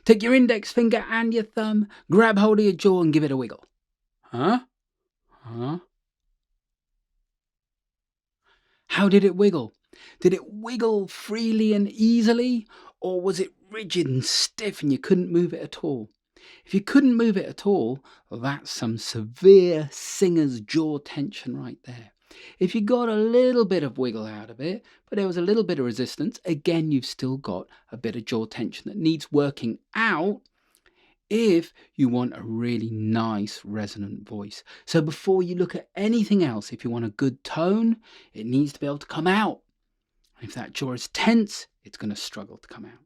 Take your index finger and your thumb, grab hold of your jaw and give it a wiggle. Huh? Huh? How did it wiggle? Did it wiggle freely and easily, or was it rigid and stiff and you couldn't move it at all? If you couldn't move it at all, well, that's some severe singer's jaw tension right there. If you got a little bit of wiggle out of it, but there was a little bit of resistance, again, you've still got a bit of jaw tension that needs working out if you want a really nice resonant voice. So before you look at anything else, if you want a good tone, it needs to be able to come out. If that jaw is tense, it's going to struggle to come out.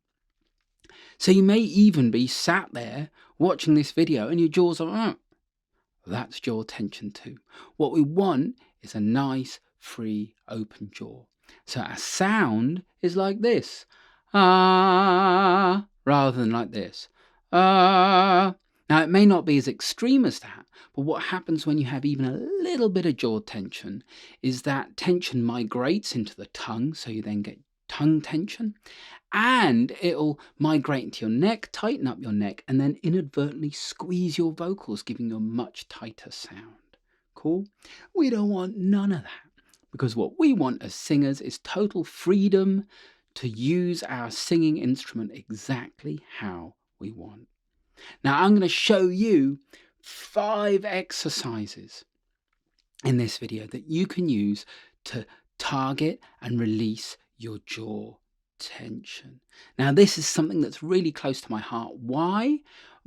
So you may even be sat there watching this video and your jaws are, that's jaw tension too. What we want is a nice, free, open jaw. So our sound is like this, ah, rather than like this, ah. Now, it may not be as extreme as that, but what happens when you have even a little bit of jaw tension is that tension migrates into the tongue, so you then get tongue tension, and it'll migrate into your neck, tighten up your neck, and then inadvertently squeeze your vocals, giving you a much tighter sound. Cool? We don't want none of that, because what we want as singers is total freedom to use our singing instrument exactly how we want. Now, I'm going to show you 5 exercises in this video that you can use to target and release your jaw tension. Now, this is something that's really close to my heart. Why?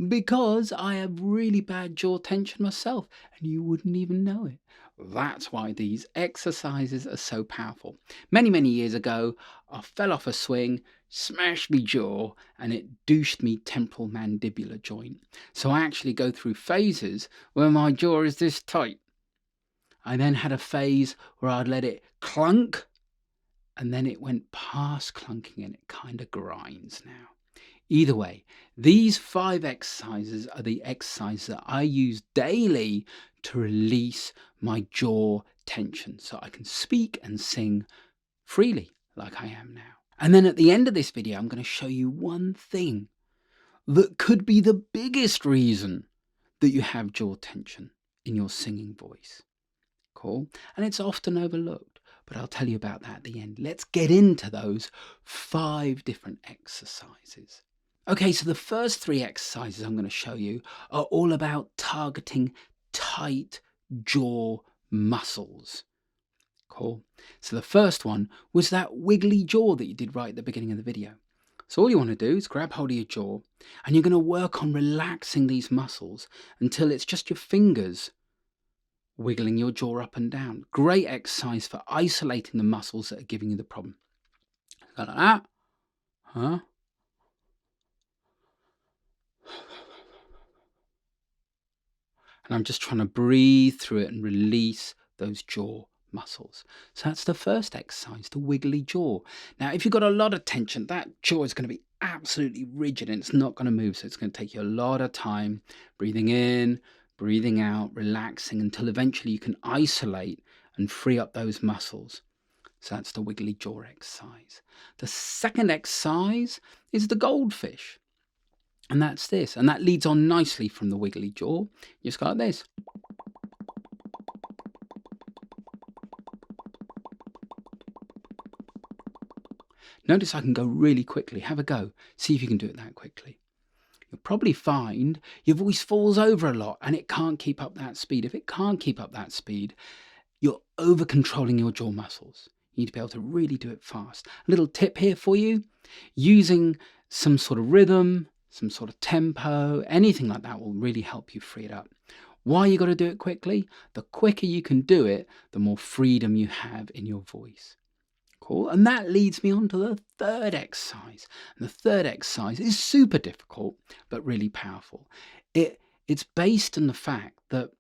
Because I have really bad jaw tension myself, and you wouldn't even know it. That's why these exercises are so powerful. Many, many years ago, I fell off a swing, smashed me jaw, and it douched me temporal mandibular joint. So I actually go through phases where my jaw is this tight. I then had a phase where I'd let it clunk, and then it went past clunking and it kind of grinds now. Either way, these 5 exercises are the exercises that I use daily to release my jaw tension so I can speak and sing freely like I am now. And then at the end of this video, I'm going to show you one thing that could be the biggest reason that you have jaw tension in your singing voice. Cool? And it's often overlooked, but I'll tell you about that at the end. Let's get into those 5 different exercises. Okay, so the first 3 exercises I'm going to show you are all about targeting tight jaw muscles. Cool. So the first one was that wiggly jaw that you did right at the beginning of the video. So all you want to do is grab hold of your jaw, and you're going to work on relaxing these muscles until it's just your fingers wiggling your jaw up and down. Great exercise for isolating the muscles that are giving you the problem. Like that. Huh? And I'm just trying to breathe through it and release those jaw muscles. So that's the first exercise, the wiggly jaw. Now, if you've got a lot of tension, that jaw is going to be absolutely rigid and it's not going to move. So it's going to take you a lot of time breathing in, breathing out, relaxing until eventually you can isolate and free up those muscles. So that's the wiggly jaw exercise. The second exercise is the goldfish. And that's this. And that leads on nicely from the wiggly jaw. You just go like this. Notice I can go really quickly. Have a go. See if you can do it that quickly. You'll probably find your voice falls over a lot and it can't keep up that speed. If it can't keep up that speed, you're over controlling your jaw muscles. You need to be able to really do it fast. A little tip here for you. Using some sort of rhythm, some sort of tempo, anything like that will really help you free it up. Why you got to do it quickly? The quicker you can do it, the more freedom you have in your voice. Cool. And that leads me on to the third exercise. And the third exercise is super difficult, but really powerful. It's based on the fact that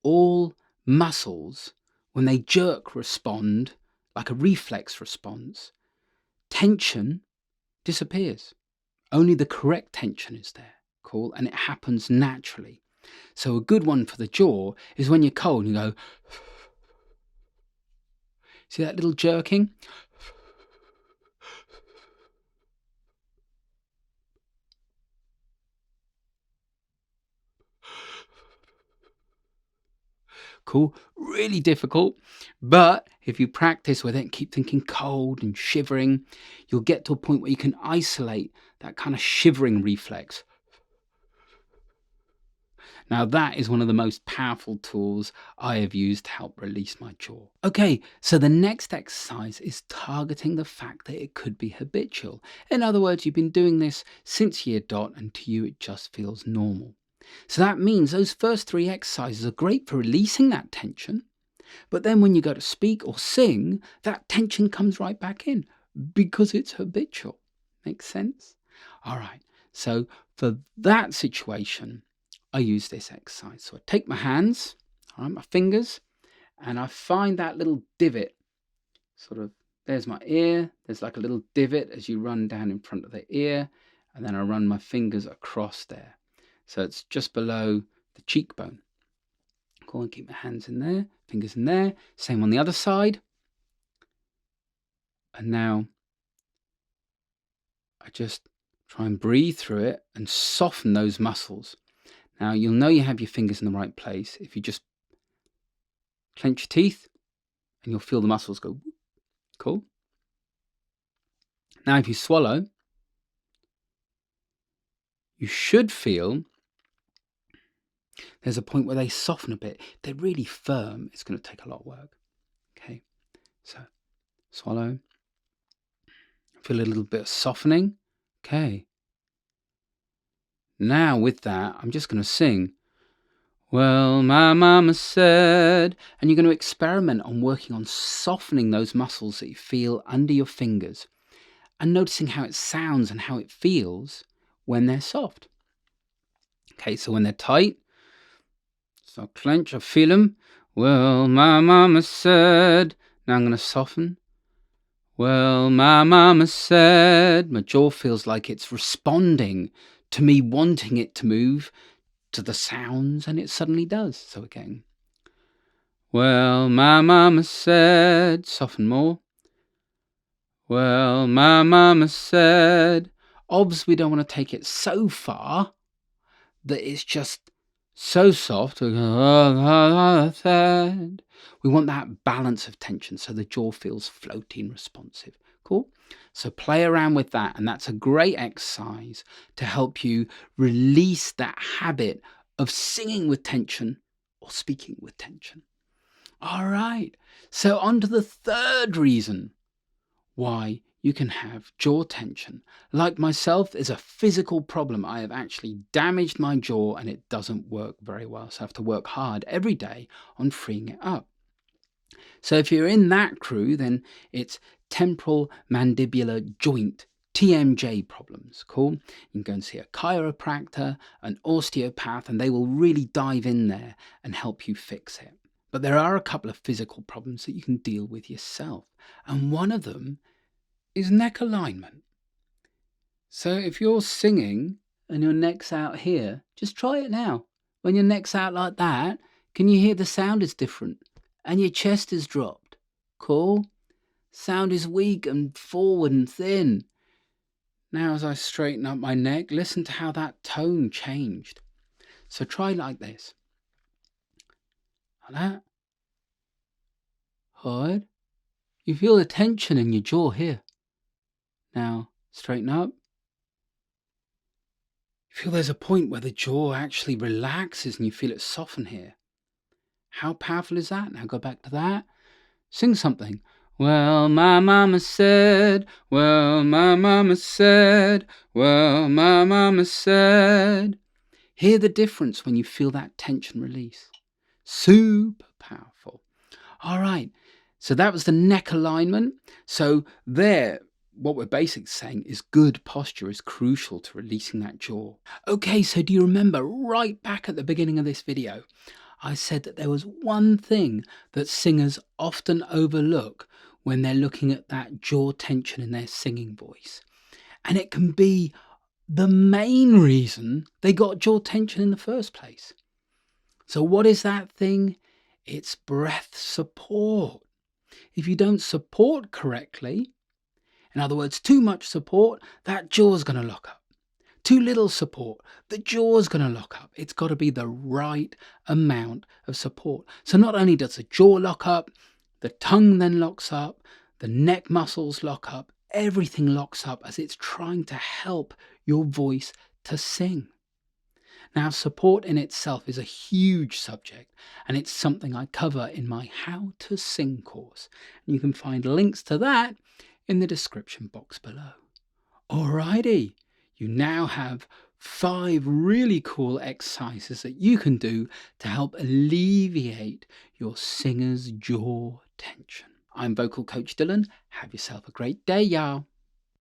all muscles, when they jerk, respond like a reflex response. Tension disappears. Only the correct tension is there. Cool. And it happens naturally. So a good one for the jaw is when you're cold and you go, see that little jerking? Cool, really difficult, but if you practice with it and keep thinking cold and shivering, you'll get to a point where you can isolate that kind of shivering reflex. Now that is one of the most powerful tools I have used to help release my jaw. Okay, so the next exercise is targeting the fact that it could be habitual. In other words, you've been doing this since year dot and to you it just feels normal. So that means those first 3 exercises are great for releasing that tension, but then when you go to speak or sing, that tension comes right back in because it's habitual. Makes sense? All right, so for that situation, I use this exercise. So I take my hands, all right, my fingers, and I find that little divot. Sort of, there's my ear. There's like a little divot as you run down in front of the ear, and then I run my fingers across there. So it's just below the cheekbone. Go and keep my hands in there, fingers in there. Same on the other side. And now I just try and breathe through it and soften those muscles. Now, you'll know you have your fingers in the right place if you just clench your teeth and you'll feel the muscles go. Cool. Now, if you swallow, you should feel there's a point where they soften a bit. If they're really firm, it's going to take a lot of work. Okay, so swallow. Feel a little bit of softening. Okay. Now with that, I'm just going to sing. Well, my mama said, and you're going to experiment on working on softening those muscles that you feel under your fingers and noticing how it sounds and how it feels when they're soft. Okay, so when they're tight, so I clench, I feel them. Well, my mama said, now I'm going to soften. Well, my mama said, my jaw feels like it's responding to me wanting it to move to the sounds, and it suddenly does. So again, well, my mama said, soften more. Well, my mama said, obviously we don't want to take it so far that it's just so soft. We want that balance of tension so the jaw feels floaty and responsive. Cool? So play around with that, and that's a great exercise to help you release that habit of singing with tension or speaking with tension. All right, so on to the third reason why you can have jaw tension. Like myself, is a physical problem. I have actually damaged my jaw and it doesn't work very well. So I have to work hard every day on freeing it up. So if you're in that crew, then it's temporal mandibular joint, TMJ problems. Cool. You can go and see a chiropractor, an osteopath, and they will really dive in there and help you fix it. But there are a couple of physical problems that you can deal with yourself. And one of them is neck alignment. So if you're singing and your neck's out here, just try it now. When your neck's out like that, can you hear the sound is different? And your chest is dropped. Cool? Sound is weak and forward and thin. Now as I straighten up my neck, listen to how that tone changed. So try like this. Like that. Hard. You feel the tension in your jaw here. Now straighten up. You feel there's a point where the jaw actually relaxes and you feel it soften here. How powerful is that? Now go back to that. Sing something. Well, my mama said, well, my mama said, well, my mama said. Hear the difference when you feel that tension release. Super powerful. All right. So that was the neck alignment. So there, what we're basically saying is good posture is crucial to releasing that jaw. Okay, so do you remember right back at the beginning of this video, I said that there was one thing that singers often overlook when they're looking at that jaw tension in their singing voice. And it can be the main reason they got jaw tension in the first place. So what is that thing? It's breath support. If you don't support correctly, in other words, too much support, that jaw's going to lock up. Too little support, the jaw's going to lock up. It's got to be the right amount of support. So not only does the jaw lock up, the tongue then locks up, the neck muscles lock up, everything locks up as it's trying to help your voice to sing. Now, support in itself is a huge subject, and it's something I cover in my How to Sing course. And you can find links to that in the description box below. Alrighty, you now have 5 really cool exercises that you can do to help alleviate your singer's jaw tension. I'm vocal coach Dylan. Have yourself a great day, y'all.